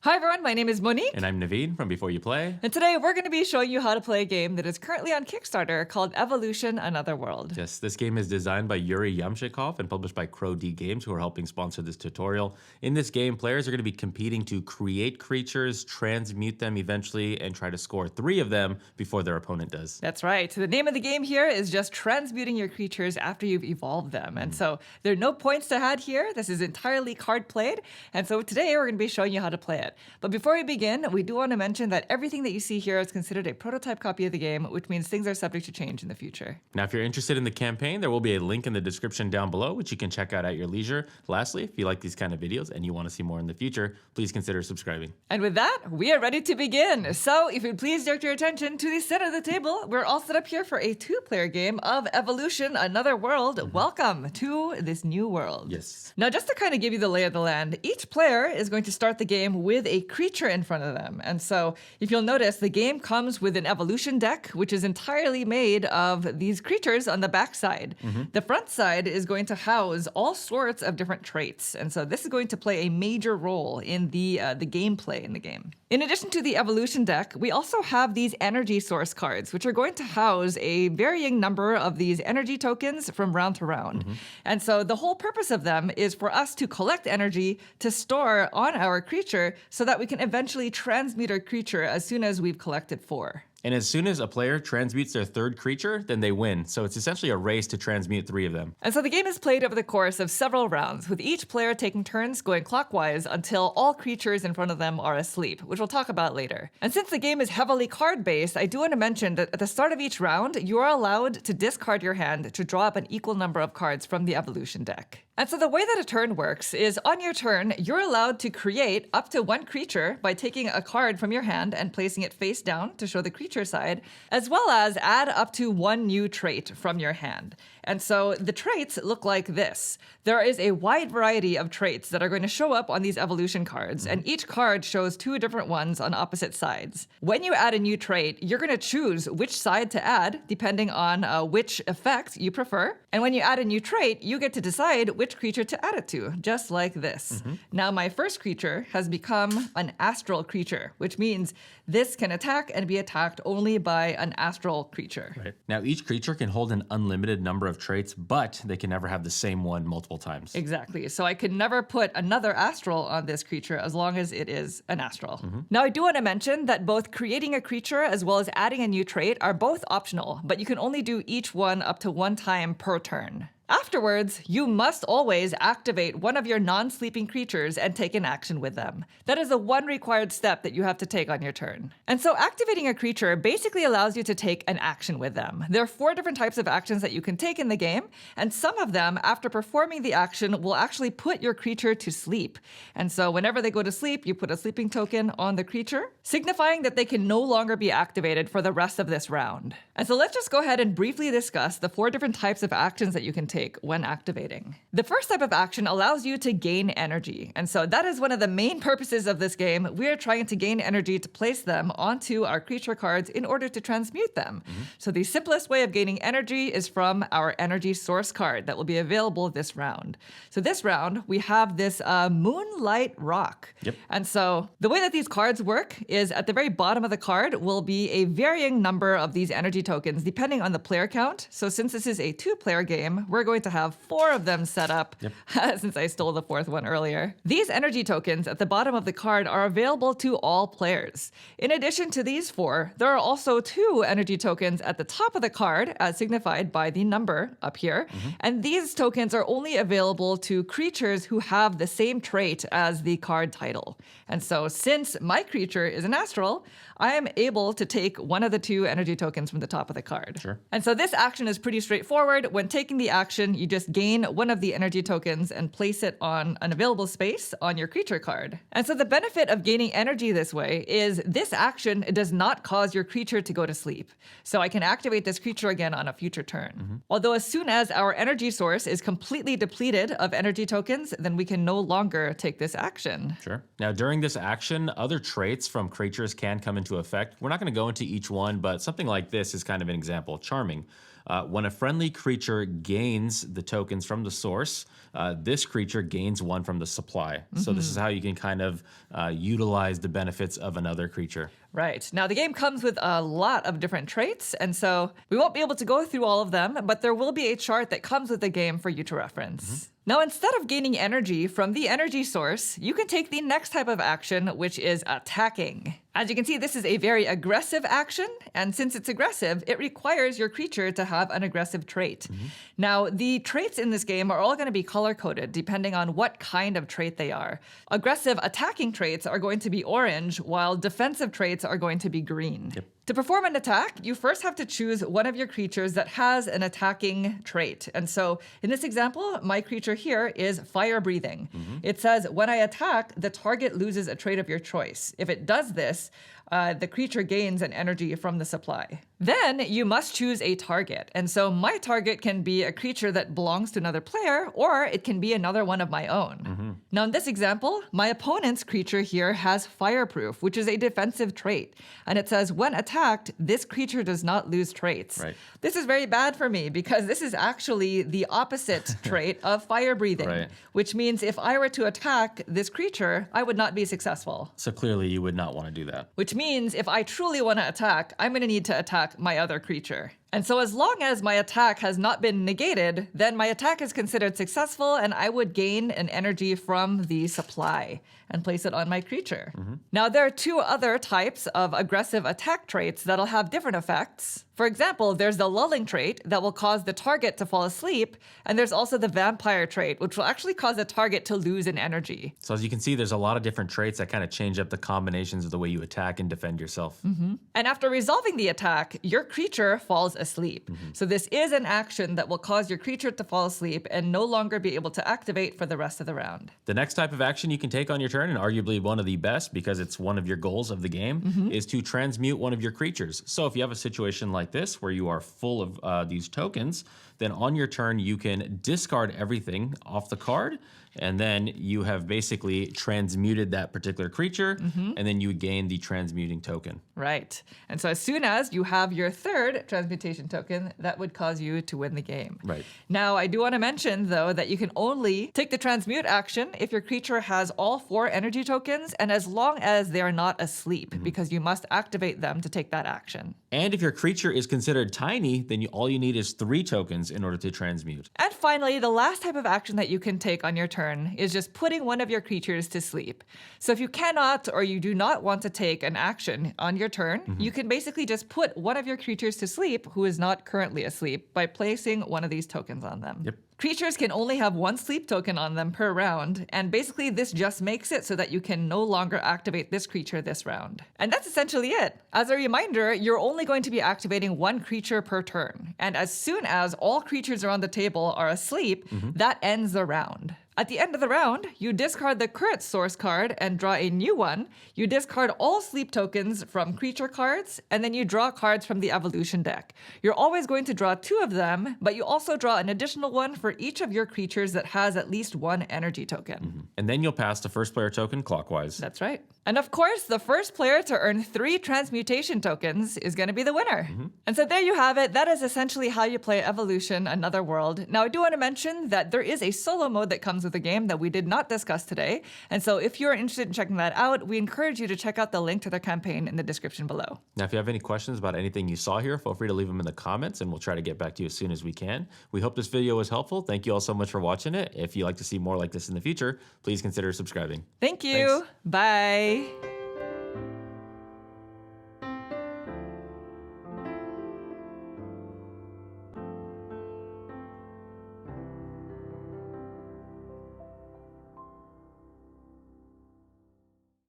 Hi everyone, my name is Monique. And I'm Naveen from Before You Play. And today we're going to be showing you how to play a game that is currently on Kickstarter called Evolution Another World. Yes, this game is designed by Yury Yamshchikov and published by Crow D Games, who are helping sponsor this tutorial. In this game, players are going to be competing to create creatures, transmute them eventually, and try to score 3 of them before their opponent does. That's right. The name of the game here is just transmuting your creatures after you've evolved them. And so there are no points to add here. This is entirely card played. And so today we're going to be showing you how to play it. But before we begin, we do want to mention that everything that you see here is considered a prototype copy of the game, which means things are subject to change in the future. Now, if you're interested in the campaign, there will be a link in the description down below, which you can check out at your leisure. Lastly, if you like these kind of videos and you want to see more in the future, please consider subscribing. And with that, we are ready to begin. So if you'd please direct your attention to the center of the table, we're all set up here for a 2-player game of Evolution Another World. Welcome to this new world. Yes. Now, just to kind of give you the lay of the land, each player is going to start the game with a creature in front of them. And so if you'll notice, the game comes with an evolution deck, which is entirely made of these creatures on the back side. The front side is going to house all sorts of different traits. And so this is going to play a major role in the gameplay in the game. In addition to the evolution deck, we also have these energy source cards, which are going to house a varying number of these energy tokens from round to round. And so the whole purpose of them is for us to collect energy to store on our creature so that we can eventually transmute our creature as soon as we've collected 4. And as soon as a player transmutes their 3rd creature, then they win. So it's essentially a race to transmute 3 of them. And so the game is played over the course of several rounds, with each player taking turns going clockwise until all creatures in front of them are asleep, which we'll talk about later. And since the game is heavily card-based, I do want to mention that at the start of each round, you are allowed to discard your hand to draw up an equal number of cards from the evolution deck. And so the way that a turn works is on your turn, you're allowed to create up to 1 creature by taking a card from your hand and placing it face down to show the creature side, as well as add up to 1 new trait from your hand. And so the traits look like this. There is a wide variety of traits that are going to show up on these evolution cards, and each card shows 2 different ones on opposite sides. When you add a new trait, you're going to choose which side to add, depending on which effect you prefer. And when you add a new trait, you get to decide which creature to add it to, just like this. Now, my first creature has become an astral creature, which means this can attack and be attacked only by an astral creature. Right. Now, each creature can hold an unlimited number of traits, but they can never have the same one multiple times. Exactly. So I could never put another astral on this creature as long as it is an astral. Now, I do want to mention that both creating a creature as well as adding a new trait are both optional, but you can only do each one up to 1 time per turn. Afterwards, you must always activate one of your non-sleeping creatures and take an action with them. That is the one required step that you have to take on your turn. And so activating a creature basically allows you to take an action with them. There are 4 different types of actions that you can take in the game, and some of them, after performing the action, will actually put your creature to sleep. And so whenever they go to sleep, you put a sleeping token on the creature, signifying that they can no longer be activated for the rest of this round. And so let's just go ahead and briefly discuss the 4 different types of actions that you can take when activating. The first type of action allows you to gain energy. And so that is one of the main purposes of this game. We are trying to gain energy to place them onto our creature cards in order to transmute them. So the simplest way of gaining energy is from our energy source card that will be available this round. So this round, we have this Moonlight Rock. And so the way that these cards work is at the very bottom of the card will be a varying number of these energy tokens depending on the player count. So since this is a 2-player game, we're going to have 4 of them set up since I stole the 4th one earlier. These energy tokens at the bottom of the card are available to all players. In addition to these 4, there are also 2 energy tokens at the top of the card as signified by the number up here. And these tokens are only available to creatures who have the same trait as the card title. And so since my creature is an astral, I am able to take one of the 2 energy tokens from the top of the card. And so this action is pretty straightforward. When taking the action, you just gain one of the energy tokens and place it on an available space on your creature card. And so the benefit of gaining energy this way is this action does not cause your creature to go to sleep. So I can activate this creature again on a future turn. Although as soon as our energy source is completely depleted of energy tokens, then we can no longer take this action. Now, during this action, other traits from creatures can come into effect. We're not going to go into each one, but something like this is kind of an example. Charming. When a friendly creature gains the tokens from the source, this creature gains one from the supply. So this is how you can kind of utilize the benefits of another creature. Right. Now, the game comes with a lot of different traits, and so we won't be able to go through all of them, but there will be a chart that comes with the game for you to reference. Now, instead of gaining energy from the energy source, you can take the next type of action, which is attacking. As you can see, this is a very aggressive action, and since it's aggressive, it requires your creature to have an aggressive trait. Now, the traits in this game are all going to be color-coded depending on what kind of trait they are. Aggressive attacking traits are going to be orange, while defensive traits are going to be green. To perform an attack, you first have to choose one of your creatures that has an attacking trait. And so in this example, my creature here is fire breathing. It says, when I attack, the target loses a trait of your choice. If it does this, the creature gains an energy from the supply. Then you must choose a target. And so my target can be a creature that belongs to another player, or it can be another one of my own. Now in this example, my opponent's creature here has fireproof, which is a defensive trait. And it says, when attacked, this creature does not lose traits. This is very bad for me because this is actually the opposite trait of fire breathing, which means if I were to attack this creature, I would not be successful. So clearly you would not want to do that. Which means if I truly want to attack, I'm going to need to attack my other creature. And so as long as my attack has not been negated, then my attack is considered successful and I would gain an energy from the supply and place it on my creature. Now there are two other types of aggressive attack traits that'll have different effects. For example, there's the lulling trait that will cause the target to fall asleep, and there's also the vampire trait, which will actually cause the target to lose an energy. So as you can see, there's a lot of different traits that kind of change up the combinations of the way you attack and defend yourself. And after resolving the attack, your creature falls asleep. So this is an action that will cause your creature to fall asleep and no longer be able to activate for the rest of the round. The next type of action you can take on your turn, and arguably one of the best because it's one of your goals of the game, is to transmute one of your creatures. So if you have a situation like this where you are full of these tokens, then on your turn you can discard everything off the card, and then you have basically transmuted that particular creature, and then you gain the transmuting token. Right. And so as soon as you have your third transmutation token, that would cause you to win the game. Right. Now, I do want to mention, though, that you can only take the transmute action if your creature has all 4 energy tokens and as long as they are not asleep, because you must activate them to take that action. And if your creature is considered tiny, then all you need is 3 tokens in order to transmute. And finally, the last type of action that you can take on your turn is just putting one of your creatures to sleep. So if you cannot or you do not want to take an action on your turn, you can basically just put one of your creatures to sleep who is not currently asleep by placing one of these tokens on them. Creatures can only have 1 sleep token on them per round, and basically this just makes it so that you can no longer activate this creature this round. And that's essentially it. As a reminder, you're only going to be activating 1 creature per turn, and as soon as all creatures around the table are asleep, that ends the round. At the end of the round, you discard the current source card and draw a new one. You discard all sleep tokens from creature cards, and then you draw cards from the evolution deck. You're always going to draw 2 of them, but you also draw an additional one for each of your creatures that has at least 1 energy token. And then you'll pass the first player token clockwise. That's right. And of course, the first player to earn 3 transmutation tokens is going to be the winner. And so there you have it. That is essentially how you play Evolution Another World. Now, I do want to mention that there is a solo mode that comes with the game that we did not discuss today. And so if you're interested in checking that out, we encourage you to check out the link to their campaign in the description below. Now, if you have any questions about anything you saw here, feel free to leave them in the comments and we'll try to get back to you as soon as we can. We hope this video was helpful. Thank you all so much for watching it. If you'd like to see more like this in the future, please consider subscribing. Thank you. Thanks. Bye.